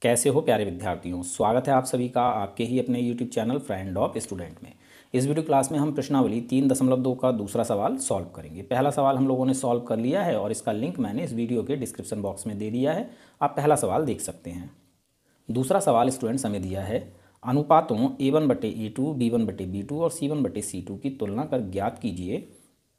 कैसे हो प्यारे विद्यार्थियों। स्वागत है आप सभी का आपके ही अपने YouTube channel friend of student में। इस वीडियो क्लास में हम प्रश्नावली 3.2 का दूसरा सवाल सॉल्व करेंगे। पहला सवाल हम लोगों ने सॉल्व कर लिया है और इसका लिंक मैंने इस वीडियो के डिस्क्रिप्शन बॉक्स में दे दिया है, आप पहला सवाल देख सकते हैं। दूसरा सवाल स्टूडेंट्स हमें दिया है, अनुपातों A1/A2, B1/B2 और C1/C2 की तुलना कर ज्ञात कीजिए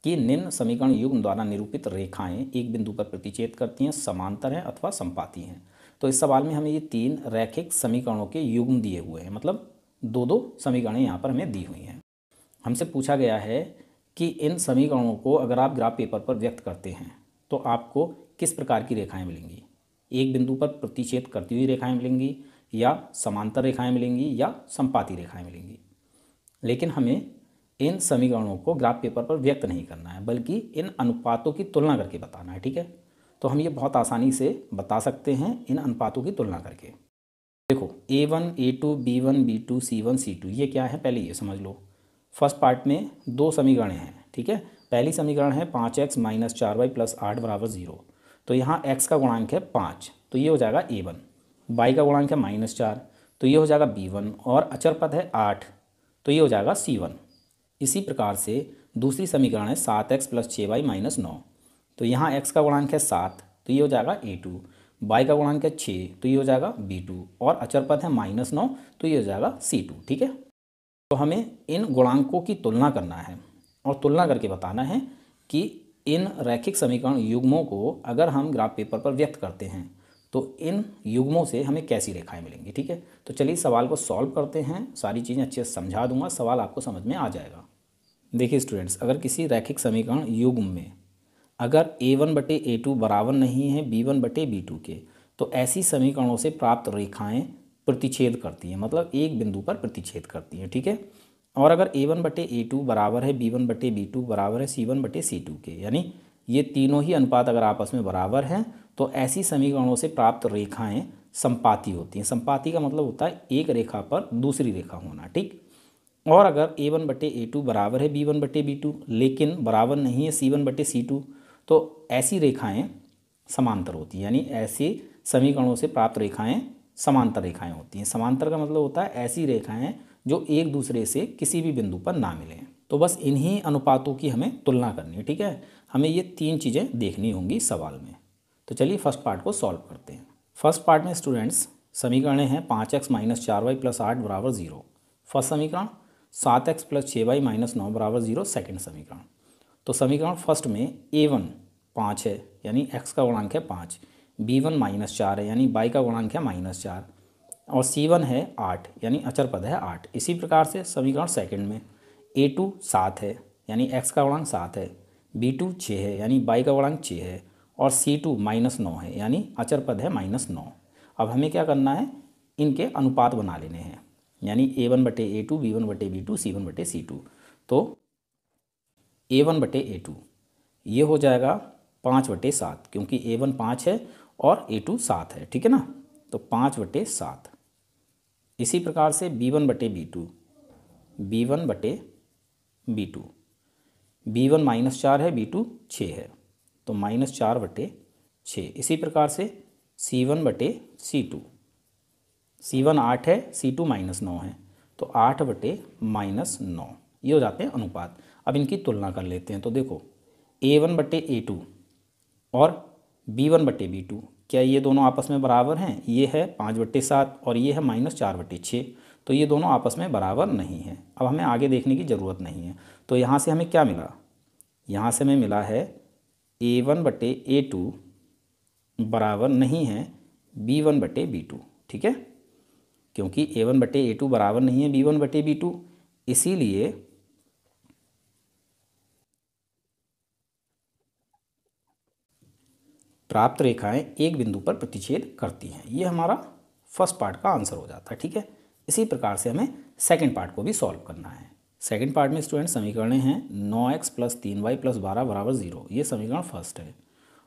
कि निम्न समीकरण युग्म द्वारा निरूपित रेखाएं एक बिंदु पर प्रतिच्छेद करती हैं, समांतर हैं अथवा समपाती हैं। तो इस सवाल में हमें ये तीन रैखिक समीकरणों के युग्म दिए हुए हैं, मतलब दो दो समीकरणें यहाँ पर हमें दी हुई हैं। हमसे पूछा गया है कि इन समीकरणों को अगर आप ग्राफ पेपर पर व्यक्त करते हैं तो आपको किस प्रकार की रेखाएं मिलेंगी। एक बिंदु पर प्रतिच्छेद करती हुई रेखाएं मिलेंगी, या समांतर रेखाएं मिलेंगी, या समपाती रेखाएं मिलेंगी। लेकिन हमें इन समीकरणों को ग्राफ पेपर पर व्यक्त नहीं करना है, बल्कि इन अनुपातों की तुलना करके बताना है। ठीक है, तो हम ये बहुत आसानी से बता सकते हैं इन अनुपातों की तुलना करके। देखो A1, A2, B1, B2, C1, C2 ये क्या है, पहले ये समझ लो। फर्स्ट पार्ट में दो समीकरण हैं। ठीक है, पहली समीकरण है 5x - 4y + 8 = 0। तो यहाँ x का गुणांक है 5, तो ये हो जाएगा A1। y का गुणांक है -4, तो ये हो जाएगा B1। और अचर पद है 8, तो ये हो जाएगा C1। इसी प्रकार से दूसरी समीकरण है 7x + 6y - 9। तो यहाँ x का गुणांक है 7, तो ये हो जाएगा A2। y का गुणांक है 6, तो ये हो जाएगा B2। और अचर पद है -9, तो ये हो जाएगा C2। ठीक है, तो हमें इन गुणांकों की तुलना करना है और तुलना करके बताना है कि इन रैखिक समीकरण युग्मों को अगर हम ग्राफ पेपर पर व्यक्त करते हैं तो इन युग्मों से हमें कैसी रेखाएं मिलेंगी। ठीक है, तो चलिए सवाल को सॉल्व करते हैं। सारी चीज़ें अच्छे से समझा दूंगा, सवाल आपको समझ में आ जाएगा। देखिए स्टूडेंट्स, अगर किसी रैखिक समीकरण युग्म में अगर A1/A2 बराबर नहीं है B1/B2 के, तो ऐसी समीकरणों से प्राप्त रेखाएं प्रतिच्छेद करती हैं, मतलब एक बिंदु पर प्रतिच्छेद करती हैं। ठीक है, और अगर A1/A2 बराबर है B1/B2 बराबर है C1/C2 के, यानी ये तीनों ही अनुपात अगर आपस में बराबर हैं, तो ऐसी समीकरणों से प्राप्त रेखाएं समपाती होती हैं। समपाती का मतलब होता है एक रेखा पर दूसरी रेखा होना। ठीक, और अगर A1/A2 बराबर है B1/B2 लेकिन बराबर नहीं है C1/C2, तो ऐसी रेखाएं समांतर होती हैं, यानी ऐसे समीकरणों से प्राप्त रेखाएं समांतर रेखाएं होती हैं। समांतर का मतलब होता है ऐसी रेखाएं जो एक दूसरे से किसी भी बिंदु पर ना मिलें। तो बस इन्हीं अनुपातों की हमें तुलना करनी है। ठीक है, हमें ये तीन चीज़ें देखनी होंगी सवाल में। तो चलिए फर्स्ट पार्ट को सॉल्व करते हैं। फर्स्ट पार्ट में स्टूडेंट्स समीकरण हैं 5x - 4y + 8 = 0 फर्स्ट समीकरण, 7x + 6y - 9 = 0 सेकेंड समीकरण। तो समीकरण फर्स्ट में A1 5 है, यानी x का गुणांक है 5, B1 -4 है, यानी y का गुणांक है -4, और C1 है 8, यानी अचर पद है 8। इसी प्रकार से समीकरण सेकंड में A2 7 है, यानी x का गुणांक 7 है, B2 6 है, यानी y का गुणांक 6 है, और C2 -9 है, यानी अचर पद है -9। अब हमें क्या करना है, इनके अनुपात बना लेने हैं, यानी A1/A2, B1/B2, C1/C2। तो A1/A2 ये हो जाएगा 5/7, क्योंकि A1 5 है और A2 7 है। ठीक है ना, तो 5/7। इसी प्रकार से B1/B2, B1/B2, B1 -4 है, B2 6 है, तो -4/6। इसी प्रकार से C1/C2, C1 8 है, C2 -9 है, तो 8/-9। ये हो जाते हैं अनुपात। अब इनकी तुलना कर लेते हैं। तो देखो A1/A2 और B1/B2, क्या ये दोनों आपस में बराबर हैं? ये है 5/7 और ये है -4/6, तो ये दोनों आपस में बराबर नहीं हैं। अब हमें आगे देखने की ज़रूरत नहीं है। तो यहाँ से हमें क्या मिला, यहाँ से हमें मिला है A1/A2 बराबर नहीं है B1/B2। ठीक है, क्योंकि A1/A2 बराबर नहीं है B1/B2, इसीलिए प्राप्त रेखाएं एक बिंदु पर प्रतिच्छेद करती हैं। ये हमारा फर्स्ट पार्ट का आंसर हो जाता है। ठीक है, इसी प्रकार से हमें सेकंड पार्ट को भी सॉल्व करना है। सेकंड पार्ट में स्टूडेंट समीकरण हैं 9x + 3y + 12 = 0, ये समीकरण फर्स्ट है,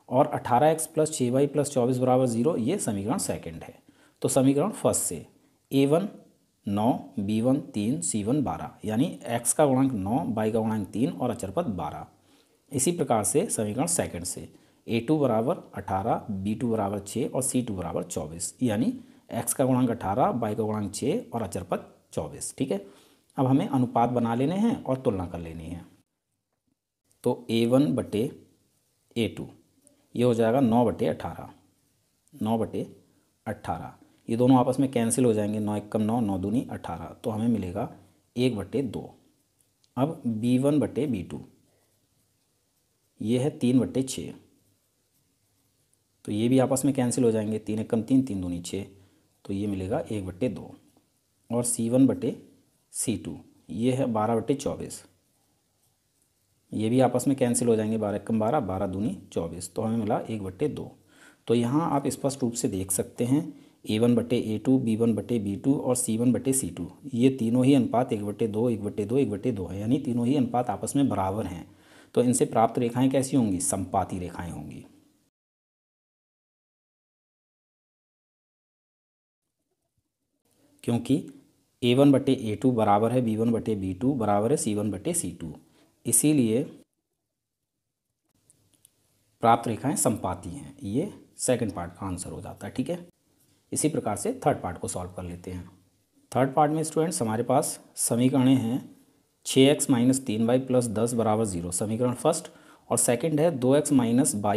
और 18x + 6y + 24 = 0, ये समीकरण सेकंड है। तो समीकरण फर्स्ट से A1 9, B1 3, C1 12, यानी x का गुणांक 9, y का गुणांक 3 और अचर पद 12। इसी प्रकार से समीकरण सेकंड से A2 = 18, B2 = 6 और C2 = 24, यानी x का गुणांक 18, y का गुणांक 6 और अचर पद 24। ठीक है, अब हमें अनुपात बना लेने हैं और तुलना कर लेनी है। तो a1/a2 ये हो जाएगा 9/18, 9/18। ये दोनों आपस में कैंसिल हो जाएंगे, 9 एकम 9, 9 दूनी 18, तो हमें मिलेगा 1/2। अब b1/b2 ये है 3/6, तो ये भी आपस में कैंसिल हो जाएंगे, 3 एकम 3, 3 दूनी 6, तो ये मिलेगा 1/2। और c1/c2 ये है 12/24, ये भी आपस में कैंसिल हो जाएंगे, 12 एकम 12, 12 दूनी 24, तो हमें मिला 1/2। तो यहाँ आप स्पष्ट रूप से देख सकते हैं a1/a2, b1/b2 और c1/c2 ये तीनों ही अनुपात 1/2, 1/2, 1/2 है, यानी तीनों ही अनुपात आपस में बराबर हैं। तो इनसे प्राप्त रेखाएं कैसी होंगी? समपाती रेखाएं होंगी। क्योंकि a1/a2 बराबर है b1/b2 बराबर है c1/c2, इसीलिए प्राप्त रेखाएं समपाती हैं। ये सेकंड पार्ट का आंसर हो जाता है। ठीक है, इसी प्रकार से थर्ड पार्ट को सॉल्व कर लेते हैं। थर्ड पार्ट में स्टूडेंट्स हमारे पास समीकरण हैं 6x - 3y + 10 = 0, समीकरण फर्स्ट, और सेकंड है 2x - y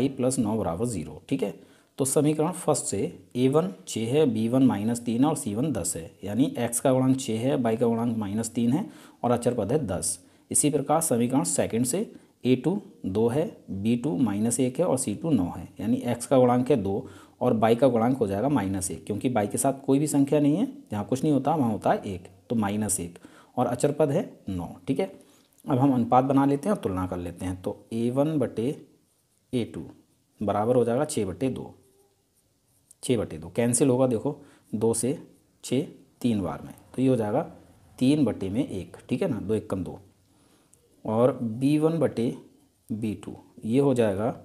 + 9 = 0। ठीक है, तो समीकरण फर्स्ट से a1 6 है, b1 -3 और c1 10 है, यानी x का गुणांक 6 है, y का गुणांक -3 है और अचर पद है 10। इसी प्रकार समीकरण सेकंड से a2 2 है, b2 -1 है और c2 9 है, यानी x का गुणांक है 2 और y का गुणांक हो जाएगा -1, क्योंकि y के साथ कोई भी संख्या नहीं है, जहाँ कुछ नहीं होता वहाँ होता है 1, तो -1 और अचर पद है 9। ठीक है, अब हम अनुपात बना लेते हैं और तुलना कर लेते हैं। तो a1/a2 बराबर हो जाएगा 6/2, 6/2 कैंसिल होगा, देखो 2 से 6 3 बार में, तो ये हो जाएगा 3/1। ठीक है ना, 2 एकम 2। और b1/b2 ये हो जाएगा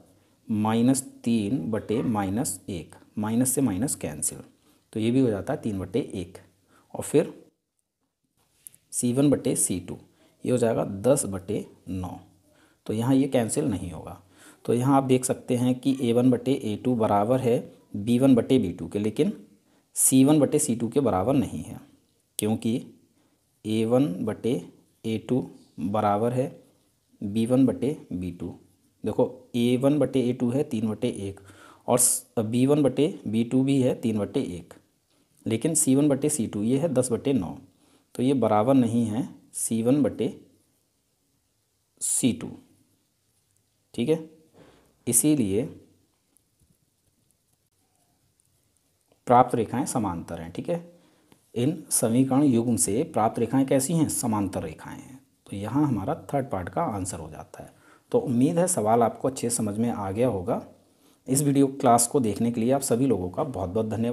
-3/-1, माइनस से माइनस कैंसिल, तो ये भी हो जाता है 3/1। और फिर c1/c2 ये हो जाएगा 10/9, तो यहाँ ये कैंसिल नहीं होगा। तो यहाँ आप देख सकते हैं कि a1/a2 बराबर है b1/b2 के, लेकिन c1/c2 के बराबर नहीं है, क्योंकि a1/a2 बराबर है b1/b2। देखो a1/a2 है 3/1 और b1/b2 भी है 3/1, लेकिन c1/c2 ये है 10/9, तो ये बराबर नहीं है c1/c2। ठीक है, इसीलिए प्राप्त रेखाएं समांतर हैं। ठीक है, इन समीकरण युग्म से प्राप्त रेखाएं कैसी हैं? समांतर रेखाएं हैं। तो यहाँ हमारा थर्ड पार्ट का आंसर हो जाता है। तो उम्मीद है सवाल आपको अच्छे समझ में आ गया होगा। इस वीडियो क्लास को देखने के लिए आप सभी लोगों का बहुत बहुत धन्यवाद।